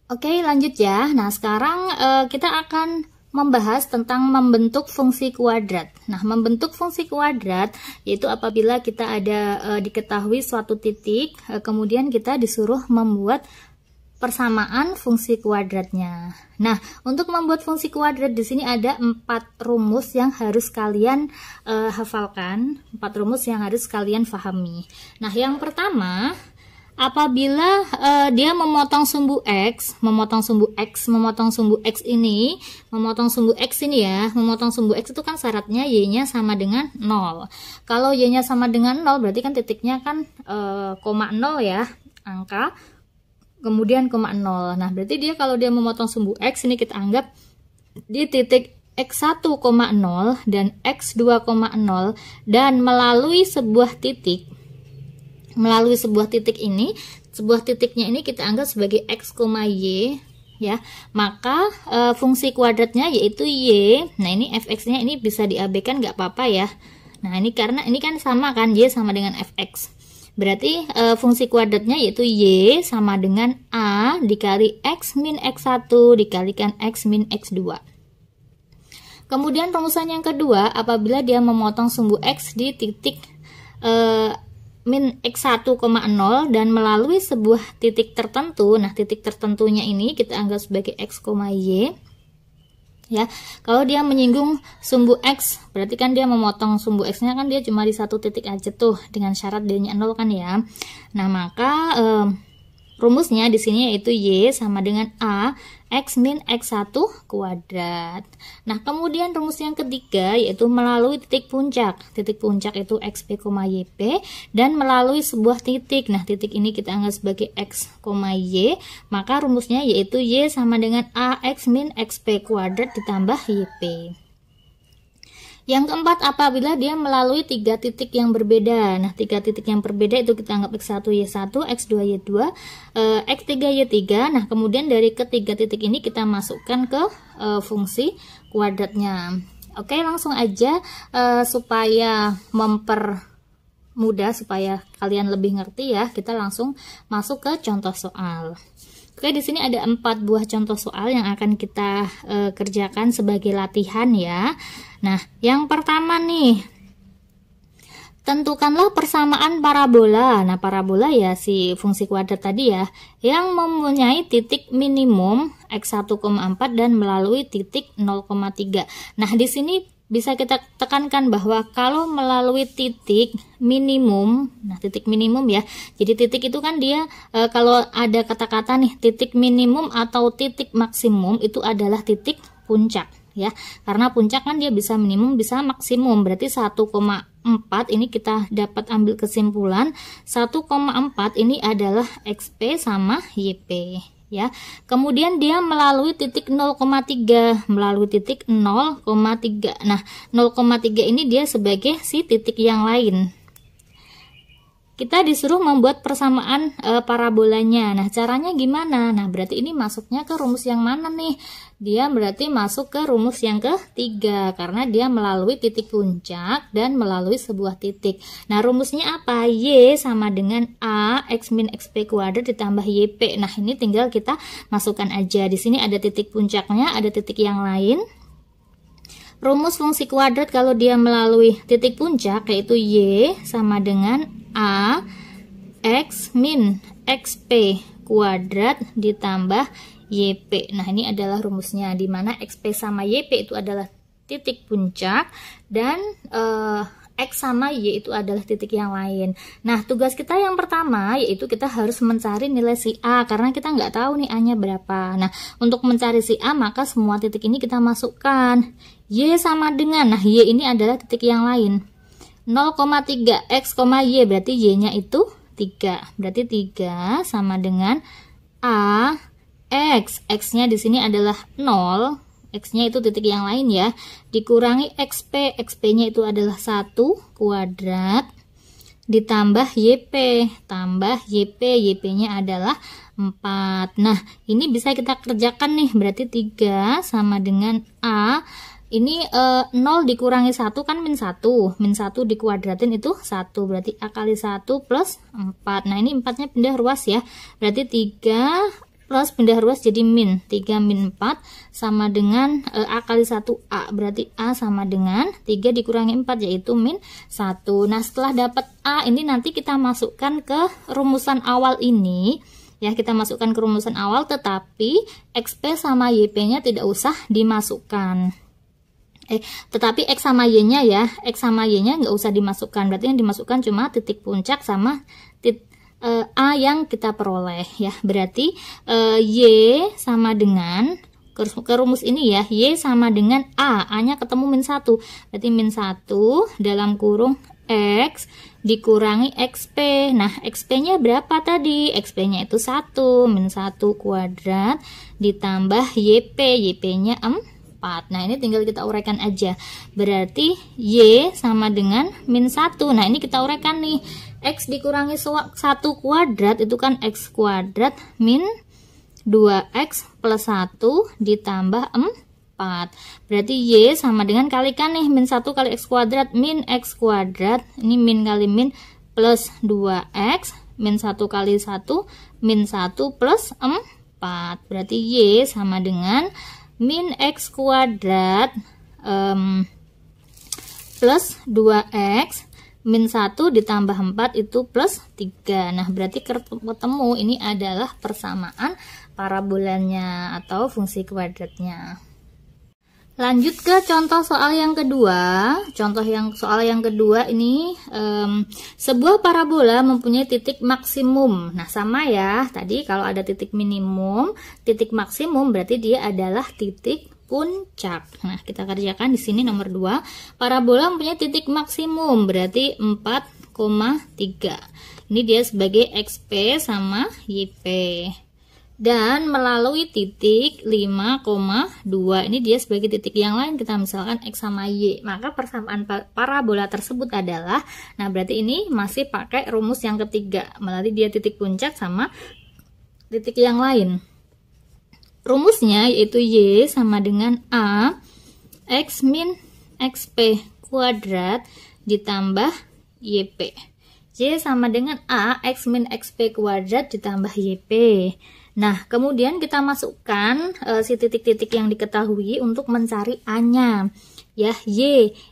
Oke, lanjut ya. Nah, sekarang kita akan membahas tentang membentuk fungsi kuadrat. Nah, membentuk fungsi kuadrat yaitu apabila kita ada diketahui suatu titik, kemudian kita disuruh membuat persamaan fungsi kuadratnya. Nah, untuk membuat fungsi kuadrat di sini ada 4 rumus yang harus kalian hafalkan, 4 rumus yang harus kalian pahami. Nah, yang pertama, apabila dia memotong sumbu X ini ya, memotong sumbu X itu kan syaratnya Y-nya sama dengan 0. Kalau Y-nya sama dengan 0 berarti kan titiknya kan koma 0 ya, angka kemudian koma 0. Nah, berarti dia kalau dia memotong sumbu X ini kita anggap di titik X1, 0 dan X2, 0 dan melalui sebuah titik ini, sebuah titiknya ini kita anggap sebagai X, Y ya, maka fungsi kuadratnya yaitu Y. Nah, ini fx-nya ini bisa diabaikan nggak apa-apa ya. Nah, ini karena ini kan sama kan, Y sama dengan fx, berarti fungsi kuadratnya yaitu Y sama dengan A dikali X min X1 dikalikan X min X2. Kemudian rumusan yang kedua, apabila dia memotong sumbu X di titik min X1, 0 dan melalui sebuah titik tertentu. Nah, titik tertentunya ini kita anggap sebagai X, Y ya. Kalau dia menyinggung sumbu X, berarti kan dia memotong sumbu X-nya kan dia cuma di satu titik aja tuh dengan syarat D-nya 0 kan ya. Nah, maka rumusnya di sini yaitu Y sama dengan A X min X1 kuadrat. Nah, kemudian rumus yang ketiga yaitu melalui titik puncak. Titik puncak itu XP, YP dan melalui sebuah titik. Nah, titik ini kita anggap sebagai X, Y, maka rumusnya yaitu Y sama dengan AX min XP kuadrat ditambah YP. Yang keempat, apabila dia melalui 3 titik yang berbeda. Nah, 3 titik yang berbeda itu kita anggap X1, Y1, X2, Y2, X3, Y3. Nah, kemudian dari ketiga titik ini kita masukkan ke fungsi kuadratnya. Oke, langsung aja supaya mempermudah, supaya kalian lebih ngerti ya, kita langsung masuk ke contoh soal. Oke, di sini ada 4 buah contoh soal yang akan kita kerjakan sebagai latihan ya. Nah, yang pertama nih, tentukanlah persamaan parabola. Nah, parabola ya si fungsi kuadrat tadi ya, yang mempunyai titik minimum X1,4 dan melalui titik 0,3. Nah, di sini bisa kita tekankan bahwa kalau melalui titik minimum, nah titik minimum ya, jadi titik itu kan dia kalau ada kata-kata nih titik minimum atau titik maksimum itu adalah titik puncak ya, karena puncak kan dia bisa minimum bisa maksimum, berarti 1,4 ini kita dapat ambil kesimpulan 1,4 ini adalah XP sama YP ya. Kemudian dia melalui titik 0,3, melalui titik 0,3. Nah, 0,3 ini dia sebagai si titik yang lain. Kita disuruh membuat persamaan parabolanya. Nah, caranya gimana? Nah, berarti ini masuknya ke rumus yang mana nih? Dia berarti masuk ke rumus yang ketiga karena dia melalui titik puncak dan melalui sebuah titik. Nah, rumusnya apa? Y sama dengan A X min XP kuadrat ditambah YP. Nah, ini tinggal kita masukkan aja. Di sini ada titik puncaknya, ada titik yang lain. Rumus fungsi kuadrat kalau dia melalui titik puncak yaitu Y sama dengan A X min XP kuadrat ditambah YP. Nah, ini adalah rumusnya, di mana XP sama YP itu adalah titik puncak dan X sama Y itu adalah titik yang lain. Nah, tugas kita yang pertama yaitu kita harus mencari nilai si A karena kita nggak tahu nih A-nya berapa. Nah, untuk mencari si A maka semua titik ini kita masukkan. Y sama dengan, nah Y ini adalah titik yang lain. 0,3 X, Y berarti Y-nya itu 3. Berarti 3 sama dengan A X. X-nya di sini adalah 0. X-nya itu titik yang lain ya. Dikurangi XP. XP-nya itu adalah 1 kuadrat ditambah YP. Tambah YP. YP-nya adalah 4. Nah, ini bisa kita kerjakan nih. Berarti 3 sama dengan A. Ini 0 dikurangi 1 kan min 1. Min 1 dikuadratin itu 1. Berarti A kali 1 plus 4. Nah, ini 4-nya pindah ruas ya. Berarti 3 plus pindah ruas jadi min 3 min 4 sama dengan A kali 1A, berarti A sama dengan 3 dikurangi 4 yaitu min 1. Nah setelah dapat A ini nanti kita masukkan ke rumusan awal ini ya, kita masukkan ke rumusan awal, tetapi XP sama YP nya tidak usah dimasukkan. Tetapi X sama Y-nya ya, X sama Y-nya nggak usah dimasukkan, berarti yang dimasukkan cuma titik puncak sama A yang kita peroleh ya. Berarti Y sama dengan, ke rumus ini ya, Y sama dengan A-nya ketemu min 1, berarti min 1 dalam kurung X dikurangi XP. Nah XP-nya berapa tadi? XP-nya itu 1, min 1 kuadrat ditambah YP, YP-nya 4. Nah ini tinggal kita uraikan aja, berarti Y sama dengan min 1. Nah ini kita uraikan nih, X dikurangi 1 kuadrat itu kan X kuadrat min 2X plus 1 ditambah 4. Berarti Y sama dengan, kalikan nih, min 1 kali X kuadrat min X kuadrat, ini min kali min plus 2X, min 1 kali 1 min 1 plus 4. Berarti Y sama dengan min X kuadrat plus 2X min 1 ditambah 4 itu plus 3. Nah berarti ketemu ini adalah persamaan parabolanya atau fungsi kuadratnya. Lanjut ke contoh soal yang kedua. Soal yang kedua ini sebuah parabola mempunyai titik maksimum. Nah sama ya, tadi kalau ada titik minimum, titik maksimum berarti dia adalah titik puncak. Nah kita kerjakan di sini nomor 2. Parabola mempunyai titik maksimum berarti 4,3. Ini dia sebagai XP sama YP. Dan melalui titik 5,2 ini dia sebagai titik yang lain, kita misalkan X sama Y, maka persamaan parabola tersebut adalah, nah berarti ini masih pakai rumus yang ketiga, melalui dia titik puncak sama titik yang lain. Rumusnya yaitu Y sama dengan A X min XP kuadrat ditambah YP. Y sama dengan A X min XP kuadrat ditambah YP. Nah, kemudian kita masukkan si titik-titik yang diketahui untuk mencari A-nya. Ya,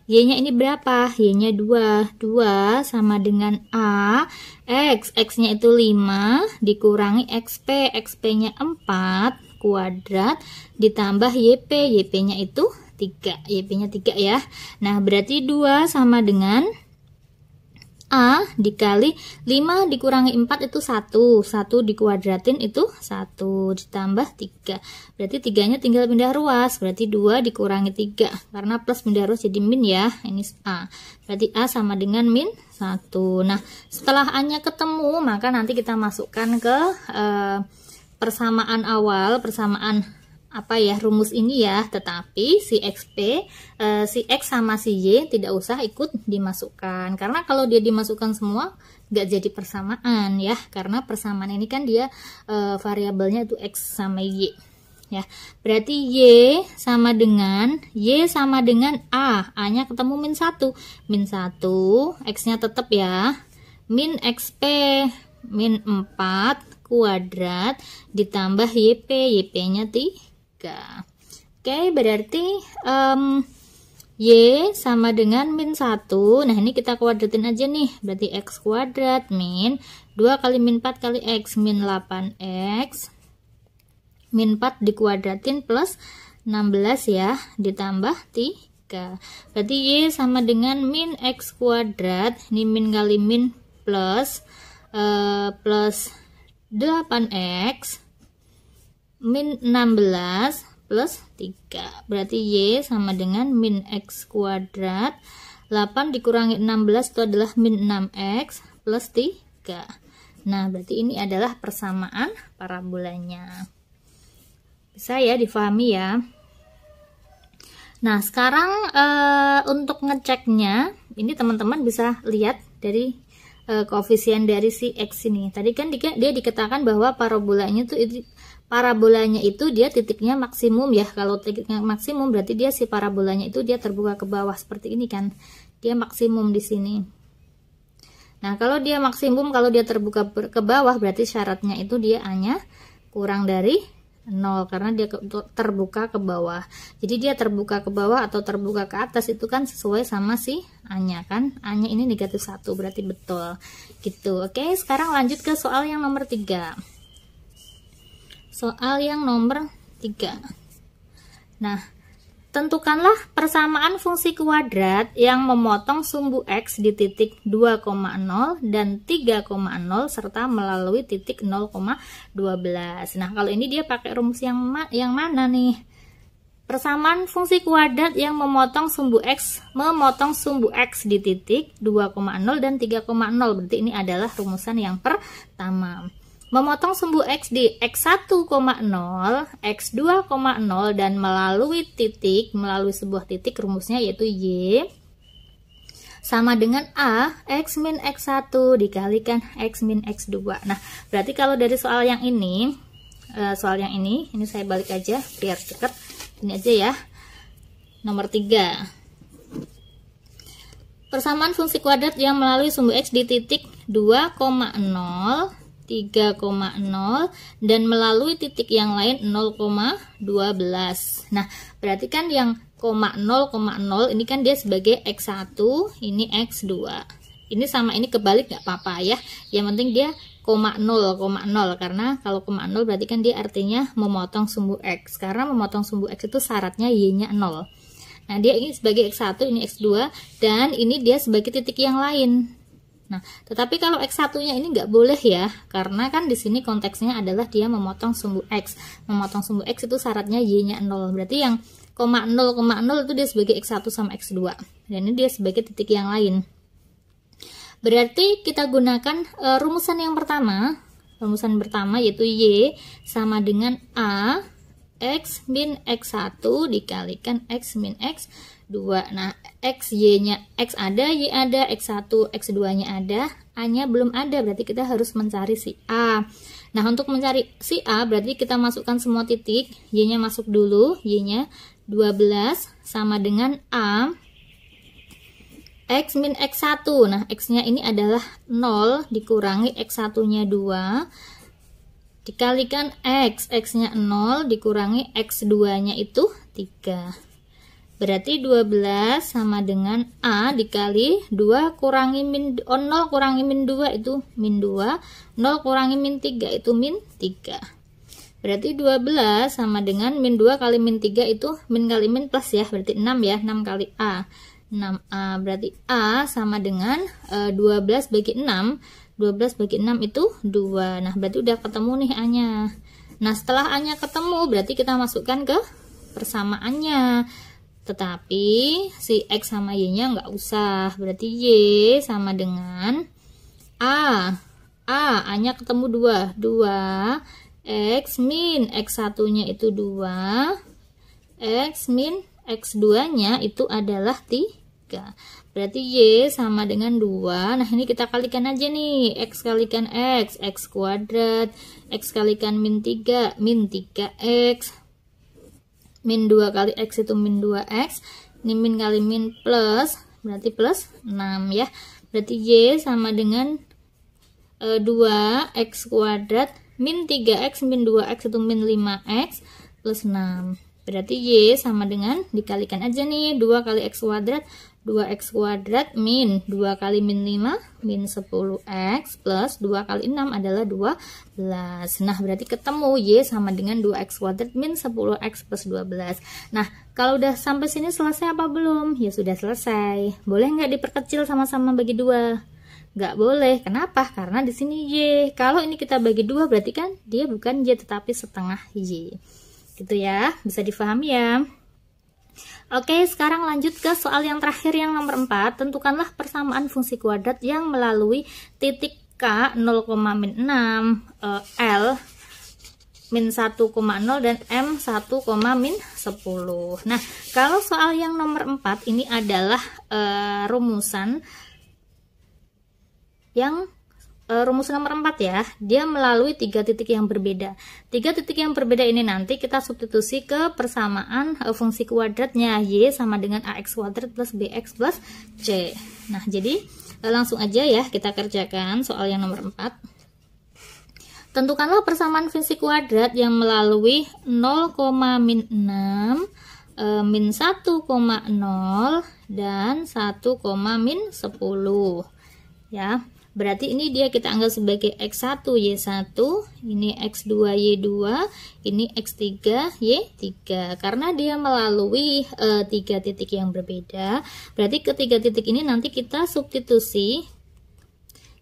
Y-nya ini berapa? Y-nya 2. 2 sama dengan A, X-nya itu 5 dikurangi XP, XP-nya 4 kuadrat ditambah YP, YP-nya itu 3. YP-nya 3 ya. Nah, berarti 2 sama dengan A dikali 5 dikurangi 4 itu 1. 1 dikuadratin itu 1 ditambah 3. Berarti 3-nya tinggal pindah ruas. Berarti 2 dikurangi 3. Karena plus pindah ruas jadi min ya. Ini A. Berarti A sama dengan min 1. Nah, setelah A-nya ketemu, maka nanti kita masukkan ke persamaan awal, persamaan rumus ini ya, tetapi si XP, si X sama si Y tidak usah ikut dimasukkan, karena kalau dia dimasukkan semua nggak jadi persamaan ya, karena persamaan ini kan dia variabelnya itu X sama Y ya. Berarti Y sama dengan A-nya ketemu min 1, X-nya tetap ya, min XP min 4 kuadrat ditambah YP-nya 3. Oke, berarti Y sama dengan min 1. Nah ini kita kuadratin aja nih, berarti X kuadrat min 2 kali min 4 kali X min 8X, min 4 dikuadratin plus 16 ya, ditambah 3. Berarti Y sama dengan min X kuadrat, ini min kali min plus 8X min 16 plus 3. Berarti Y sama dengan min X kuadrat, 8 dikurangi 16 itu adalah min 6X plus 3. Nah berarti ini adalah persamaan parabolanya. Bisa ya difahami ya. Nah sekarang untuk ngeceknya, ini teman-teman bisa lihat dari koefisien dari si X ini. Tadi kan dia dikatakan bahwa parabolanya itu dia titiknya maksimum ya. Kalau titiknya maksimum berarti dia si parabolanya itu dia terbuka ke bawah seperti ini kan. Dia maksimum di sini. Nah, kalau dia maksimum, kalau dia terbuka ke bawah berarti syaratnya itu dia A-nya kurang dari 0 karena dia terbuka ke bawah. Jadi dia terbuka ke bawah atau terbuka ke atas itu kan sesuai sama si A-nya kan. A-nya ini negatif 1 berarti betul. Gitu. Oke, sekarang lanjut ke soal yang nomor 3. Soal yang nomor 3. Nah, tentukanlah persamaan fungsi kuadrat yang memotong sumbu X di titik 2,0 dan 3,0 serta melalui titik 0,12. Nah, kalau ini dia pakai rumus yang mana nih? Persamaan fungsi kuadrat yang memotong sumbu X di titik 2,0 dan 3,0. Berarti ini adalah rumusan yang pertama. Memotong sumbu X di X1,0, X2,0 dan melalui sebuah titik rumusnya yaitu Y sama dengan A X min X1 dikalikan X min X2. Nah, berarti kalau dari soal yang ini saya balik aja biar dekat. Ini aja ya. Nomor 3. Persamaan fungsi kuadrat yang melalui sumbu X di titik 2,0, 3,0 dan melalui titik yang lain 0,12. Nah, berarti kan yang 0,0 ini kan dia sebagai X1, ini X2. Ini sama ini kebalik nggak apa-apa ya. Yang penting dia 0,0 karena kalau 0 berarti kan dia artinya memotong sumbu X. Karena memotong sumbu X itu syaratnya Y-nya 0. Nah, dia ini sebagai X1, ini X2 dan ini dia sebagai titik yang lain. Nah, tetapi kalau X1-nya ini nggak boleh ya, karena kan di sini konteksnya adalah dia memotong sumbu X. Memotong sumbu X itu syaratnya Y-nya 0. Berarti yang 0,0 itu dia sebagai X1 sama X2. Dan ini dia sebagai titik yang lain. Berarti kita gunakan rumusan yang pertama. Rumusan pertama yaitu Y sama dengan A X min X1 dikalikan X min X2. Nah, Y-nya X ada, Y ada, X1, X2-nya ada, A-nya belum ada, berarti kita harus mencari si A. Nah, untuk mencari si A berarti kita masukkan semua titik, Y-nya masuk dulu, Y-nya 12 sama dengan A X min X1. Nah, X-nya ini adalah 0 dikurangi X1-nya 2 dikalikan X, X-nya 0 dikurangi X2-nya itu 3. Berarti 12 sama dengan A dikali 2 kurangi min 0 kurangi min 2 itu min 2, 0 kurangi min 3 itu min 3. Berarti 12 sama dengan min 2 kali min 3 itu min kali min plus ya, berarti 6 ya, 6 kali A. 6A, berarti A sama dengan 12 bagi 6. 12 bagi 6 itu 2. Nah, berarti udah ketemu nih A-nya. Nah, setelah A-nya ketemu, berarti kita masukkan ke persamaannya. Tetapi si X sama Y-nya nggak usah. Berarti Y sama dengan A. A-nya ketemu 2. 2 X min X1-nya itu 2. X min X2-nya itu adalah 3. Berarti Y sama dengan 2. Nah, ini kita kalikan aja nih. X kalikan X, X kuadrat. X kalikan min 3, min 3X. Min 2 kali X itu min 2X. Ini min kali min plus, berarti plus 6 ya. Berarti Y sama dengan 2X kuadrat. Min 3X, min 2X itu min 5X plus 6. Berarti Y sama dengan, dikalikan aja nih, 2 kali X kuadrat, 2X kuadrat min 2 kali min 5, min 10X plus 2 kali 6 adalah 12. Nah, berarti ketemu Y sama dengan 2X kuadrat min 10X plus 12. Nah, kalau udah sampai sini selesai apa belum? Ya sudah selesai. Boleh nggak diperkecil sama-sama bagi 2? Nggak boleh. Kenapa? Karena di sini Y. Kalau ini kita bagi 2 berarti kan dia bukan Y tetapi setengah Y. Gitu ya, bisa difahami ya. Oke, sekarang lanjut ke soal yang terakhir yang nomor 4. Tentukanlah persamaan fungsi kuadrat yang melalui titik K 0,6, L min 1,0 dan M 1,-10. Nah, kalau soal yang nomor 4 ini adalah rumusan yang rumus nomor 4 ya, dia melalui 3 titik yang berbeda. 3 titik yang berbeda ini nanti kita substitusi ke persamaan fungsi kuadratnya. Y sama dengan AX kuadrat plus BX plus C. Nah, jadi langsung aja ya kita kerjakan soal yang nomor 4. tentukanlah persamaan fungsi kuadrat yang melalui 0, -6, min 1,0 dan 1,-10 ya. Berarti ini dia kita anggap sebagai X1 Y1, ini X2 Y2, ini X3 Y3. Karena dia melalui 3 titik yang berbeda, berarti ketiga titik ini nanti kita substitusi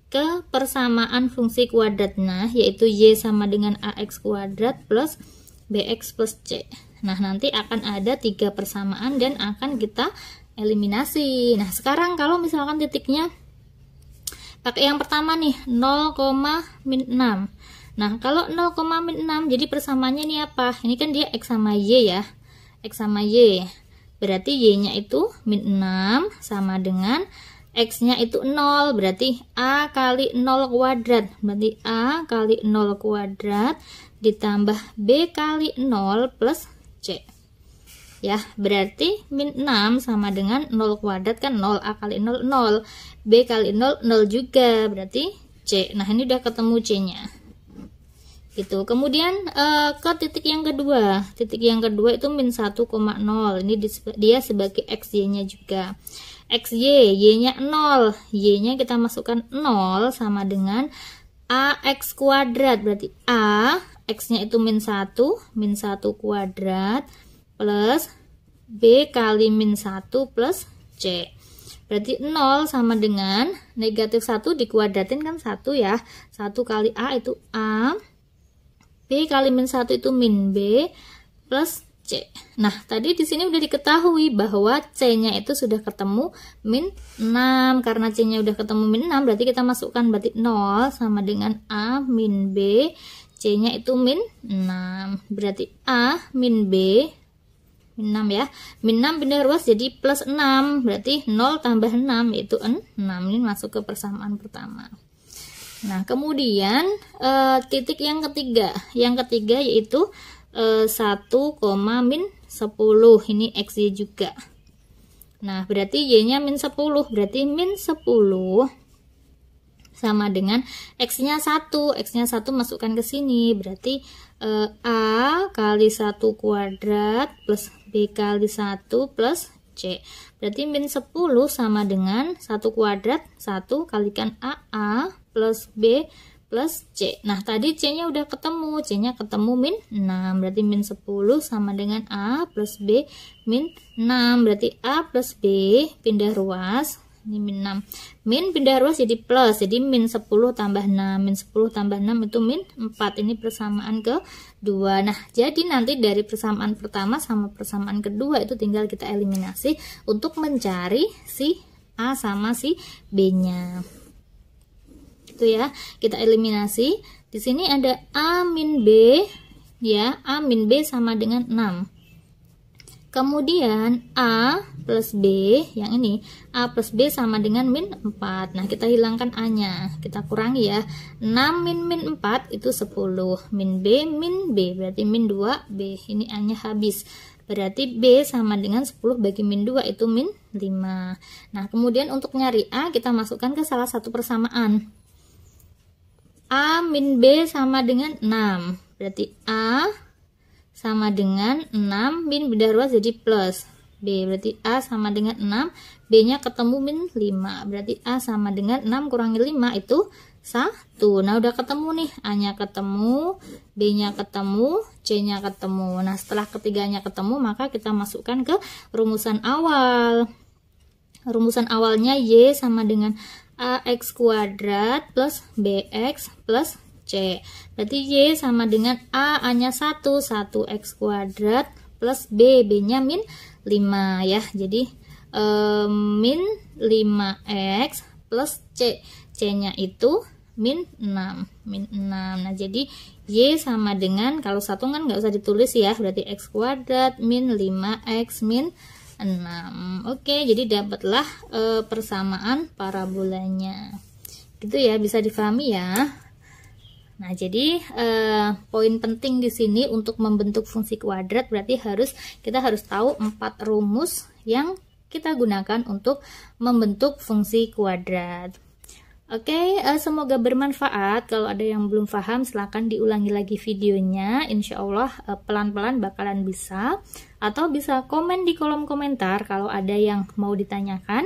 ke persamaan fungsi kuadratnya, yaitu Y sama dengan AX kuadrat plus BX plus C. Nah, nanti akan ada 3 persamaan dan akan kita eliminasi. Nah, sekarang kalau misalkan titiknya pakai yang pertama nih, 0,-6. Nah, kalau 0,-6, jadi persamaannya ini apa? Ini kan dia X sama Y ya. X sama Y. Berarti Y-nya itu -6 sama dengan X-nya itu 0. Berarti A kali 0 kuadrat. Berarti A kali 0 kuadrat ditambah B kali 0 plus C. Ya, berarti -6 sama dengan 0 kuadrat kan 0, A kali 0, 0, B kali 0, 0 juga, berarti C. Nah, ini udah ketemu C-nya. Gitu. Kemudian ke titik yang kedua. Titik yang kedua itu -1,0. Ini dia sebagai XY-nya juga. XY, Y-nya 0. Y-nya kita masukkan 0 sama dengan AX kuadrat. Berarti A, X-nya itu -1 kuadrat plus B kali -1 plus C. Berarti 0 sama dengan negatif 1 dikuadratin kan 1 ya. 1 kali A itu A. B kali -1 itu min B plus C. Nah, tadi di sini udah diketahui bahwa C-nya itu sudah ketemu -6. Karena C-nya udah ketemu -6, berarti kita masukkan berarti 0 sama dengan A min B. C-nya itu -6. Berarti A min B min 6 ya. Min 6 pindah ruas jadi plus 6. Berarti 0 tambah 6 yaitu 6. Ini masuk ke persamaan pertama. Nah, kemudian titik yang ketiga. Yang ketiga yaitu 1,-10. Ini XY juga. Nah, berarti Y-nya -10. Berarti -10 sama dengan X-nya 1. X-nya 1 masukkan ke sini. Berarti A kali 1 kuadrat plus B kali 1 plus C. Berarti -10 sama dengan 1 kuadrat, 1 kalikan AA plus B plus C. Nah, tadi C-nya udah ketemu. C-nya ketemu -6. Berarti -10 sama dengan A plus B -6. Berarti A plus B pindah ruas. Ini -6. Min pindah ruas jadi plus. Jadi -10 tambah 6. -10 tambah 6 itu -4. Ini persamaan kedua. Nah, jadi nanti dari persamaan pertama sama persamaan kedua itu tinggal kita eliminasi untuk mencari si A sama si B-nya. Itu ya. Kita eliminasi. Di sini ada A min B ya. A min B sama dengan 6. Kemudian A plus B, yang ini A plus B sama dengan -4. Nah, kita hilangkan A-nya, kita kurangi ya. 6 min 4 itu 10. Min B, berarti -2B. Ini A-nya habis. Berarti B sama dengan 10 bagi -2 itu -5. Nah, kemudian untuk nyari A, kita masukkan ke salah satu persamaan. A min B sama dengan 6. Berarti A sama dengan 6, min pindah ruas jadi plus B. Berarti A sama dengan 6, B-nya ketemu -5. Berarti A sama dengan 6 kurangi 5 itu 1. Nah, udah ketemu nih. A-nya ketemu, B-nya ketemu, C-nya ketemu. Nah, setelah ketiganya ketemu, maka kita masukkan ke rumusan awal. Rumusan awalnya Y sama dengan AX kuadrat plus BX plus C. Berarti Y sama dengan A-nya 1 X kuadrat plus B, B-nya -5 ya. Jadi -5X plus C. C-nya itu -6. Nah, jadi Y sama dengan, kalau 1 kan nggak usah ditulis ya, berarti X kuadrat -5X -6. Oke, jadi dapatlah persamaan parabolanya. Gitu ya, bisa difahami ya. Nah, jadi poin penting di sini untuk membentuk fungsi kuadrat berarti kita harus tahu 4 rumus yang kita gunakan untuk membentuk fungsi kuadrat. Oke, semoga bermanfaat. Kalau ada yang belum paham, silahkan diulangi lagi videonya. Insya Allah pelan-pelan bakalan bisa. Atau bisa komen di kolom komentar kalau ada yang mau ditanyakan.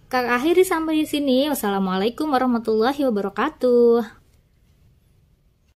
Kak akhiri sampai di sini. Wassalamualaikum warahmatullahi wabarakatuh.